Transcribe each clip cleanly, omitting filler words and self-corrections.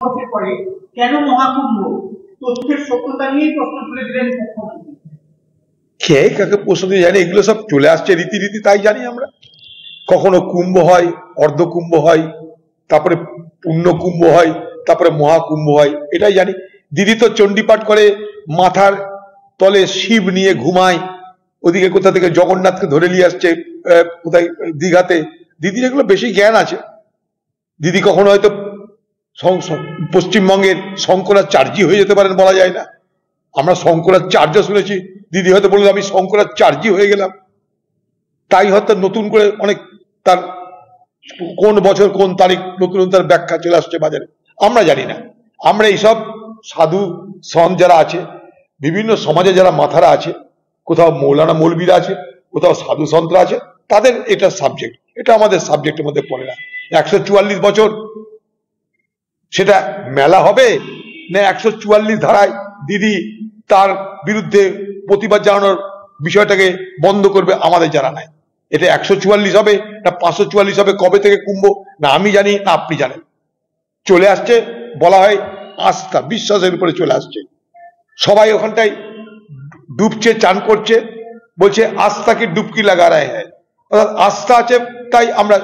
বছর পরে কেন মহাকুম্ভ তথ্যের সত্যতা নিয়ে প্রশ্ন তুলে দিলেন মুখ্যমন্ত্রী। কে কাকে প্রশ্ন দিয়ে জানি, এগুলো সব চলে আসছে রীতিরীতি, তাই জানি আমরা। কখনো কুম্ভ হয়, অর্ধ কুম্ভ হয়, তারপরে পূর্ণ কুম্ভ হয়, তারপরে মহাকুম্ভ হয়, এটাই জানি। দিদি তো চণ্ডীপাঠ করে, মাথার তলে শিব নিয়ে ঘুমায়, ওদিকে কোথা থেকে জগন্নাথকে ধরে নিয়ে আসছে কোথায় দীঘাতে। দিদির এগুলো বেশি জ্ঞান আছে। দিদি কখনো হয়তো পশ্চিমবঙ্গের শঙ্করাচার্য হয়ে যেতে পারেন, বলা যায় না। আমরা শঙ্করাচার্য শুনেছি, দিদি হয়তো বললো আমি শঙ্করাচার্য হয়ে গেলাম। তাই হয়তো নতুন করে অনেক তার কোন বছর কোন তারিখ নতুন তার ব্যাখ্যা চলে আসছে বাজারে, আমরা জানি না। আমরা এইসব সাধু সন্ত যারা আছে, বিভিন্ন সমাজে যারা মাথারা আছে, কোথাও মৌলানা মৌলবীরা আছে, কোথাও সাধু সন্তরা আছে, তাদের এটা সাবজেক্ট, এটা আমাদের সাবজেক্টের মধ্যে পড়ে না। 144 বছর সেটা মেলা হবে না 144 ধারায় দিদি তার বিরুদ্ধে প্রতিবাদ জানানোর বিষয়টাকে বন্ধ করবে, আমাদের জানা নাই। এটা 144 হবে না 544 হবে, কবে থেকে কুম্ভ না আমি জানি না আপনি জানেন। চলে আসছে, বলা হয় আস্থা বিশ্বাসের উপরে চলে আসছে। সবাই ওখানটায় ডুবছে, চান করছে, বলছে আস্থাকে ডুবকি লাগা রায় হ্যায়, অর্থাৎ আস্থা আছে তাই আমরা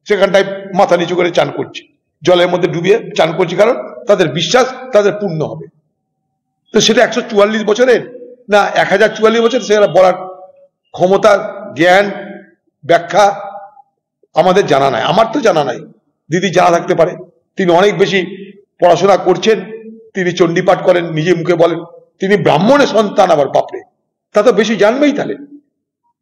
সেখানটায় মাথা নিচু করে চান করছি, জলের মধ্যে ডুবিয়ে চান করছি, কারণ তাদের বিশ্বাস তাদের পূর্ণ হবে। তো সেটা 144 বছরের না 1044 বছর, সেটা বলার ক্ষমতা, জ্ঞান, ব্যাখ্যা আমাদের জানা নাই। আমার তো জানা নাই, দিদি জানা থাকতে পারে। তিনি অনেক বেশি পড়াশোনা করছেন, তিনি চণ্ডীপাঠ করেন, নিজে মুখে বলেন। তিনি ব্রাহ্মণের সন্তান, আবার বাপরে, তা তো বেশি জানবেই। তাহলে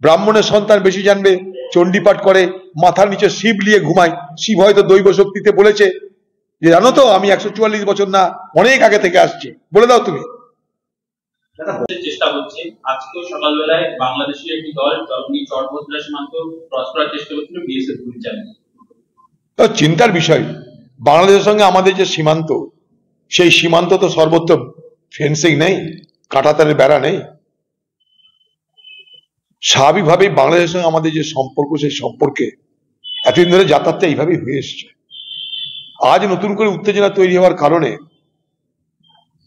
ব্রাহ্মণের সন্তান বেশি জানবে, চণ্ডীপাঠ করে, মাথার নিচে শিব নিয়ে ঘুমায়। শিব হয়তো দৈব শক্তিতে বলেছে যে জানো তো আমি 144 বছর না অনেক আগে থেকে আসছি, বলে দাও তুমি। চেষ্টা হচ্ছে, আজকেও সকালবেলায় বাংলাদেশের একটি দল চরভদ্রা সীমান্ত ক্রস করার চেষ্টা করছিল বিএসএফ পরিচালনা। চিন্তার বিষয়, বাংলাদেশের সঙ্গে আমাদের যে সীমান্ত, সেই সীমান্ত তো সর্বত্র ফেন্সিং নেই, কাঁটাতারের বেড়া নেই। স্বাভাবিকভাবেই বাংলাদেশের সঙ্গে আমাদের যে সম্পর্ক, সেই সম্পর্কে এতদিন ধরে যাতায়াতটা এইভাবেই হয়ে এসছে। আজ নতুন করে উত্তেজনা তৈরি হওয়ার কারণে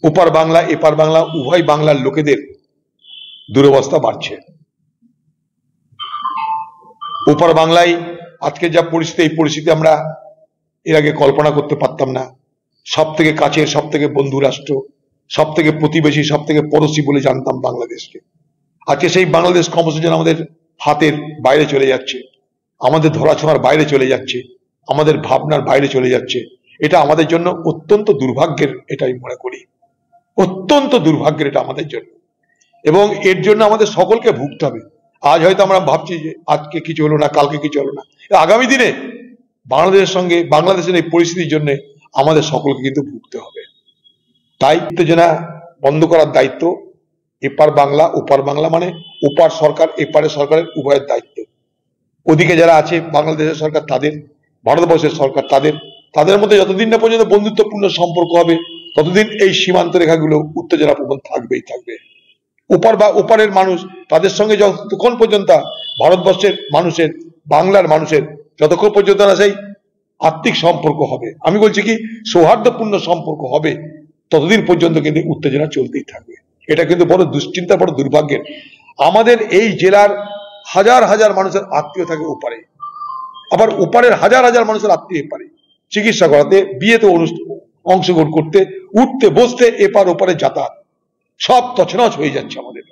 ওপার বাংলা এপার বাংলা উভয় বাংলার লোকেদের দুরবস্থা বাড়ছে। ওপার বাংলায় আজকে যা পরিস্থিতি, এই পরিস্থিতি আমরা এর আগে কল্পনা করতে পারতাম না। সব থেকে কাছের, সব থেকে বন্ধু রাষ্ট্র, সব থেকে প্রতিবেশী, সব থেকে পড়োশী বলে জানতাম বাংলাদেশকে। আজকে সেই বাংলাদেশ ক্রমশ যেন আমাদের হাতের বাইরে চলে যাচ্ছে, আমাদের ধরাছোঁয়ার বাইরে চলে যাচ্ছে, আমাদের ভাবনার বাইরে চলে যাচ্ছে। এটা আমাদের জন্য অত্যন্ত দুর্ভাগ্যের, এটাই মনে করি অত্যন্ত দুর্ভাগ্যের এটা আমাদের জন্য, এবং এর জন্য আমাদের সকলকে ভুগতে হবে। আজ হয়তো আমরা ভাবছি যে আজকে কিছু হলো না, কালকে কিছু হলো না, আগামী দিনে বাংলাদেশের সঙ্গে বাংলাদেশের এই পরিস্থিতির জন্য আমাদের সকলকে কিন্তু ভুগতে হবে। তাই উত্তেজনা বন্ধ করার দায়িত্ব এপার বাংলা ওপার বাংলা, মানে ওপার সরকার এপারের সরকারের উভয়ের দায়িত্ব। ওদিকে যারা আছে বাংলাদেশের সরকার তাদের, ভারতবর্ষের সরকার তাদের, তাদের মধ্যে যতদিন না পর্যন্ত বন্ধুত্বপূর্ণ সম্পর্ক হবে ততদিন এই সীমান্ত রেখাগুলো উত্তেজনা প্রবণ থাকবেই থাকবে। ওপার বা ওপারের মানুষ, তাদের সঙ্গে যতক্ষণ পর্যন্ত ভারতবর্ষের মানুষের, বাংলার মানুষের যতক্ষণ পর্যন্ত না সেই আত্মিক সম্পর্ক হবে, আমি বলছি কি সৌহার্দ্যপূর্ণ সম্পর্ক হবে, ততদিন পর্যন্ত কিন্তু উত্তেজনা চলতেই থাকবে। এটা কিন্তু বড় দুশ্চিন্তা, বড় দুর্ভাগ্যের। আমাদের এই জেলার হাজার হাজার মানুষের আত্মীয় থাকে ওপারে, আবার ওপারের হাজার হাজার মানুষের আত্মীয় এপারে চিকিৎসা করাতে, বিয়েতে অংশগ্রহণ করতে, উঠতে বসতে, এপার ওপারে যাতায়াত, সব তছনছ হয়ে যাচ্ছে আমাদের।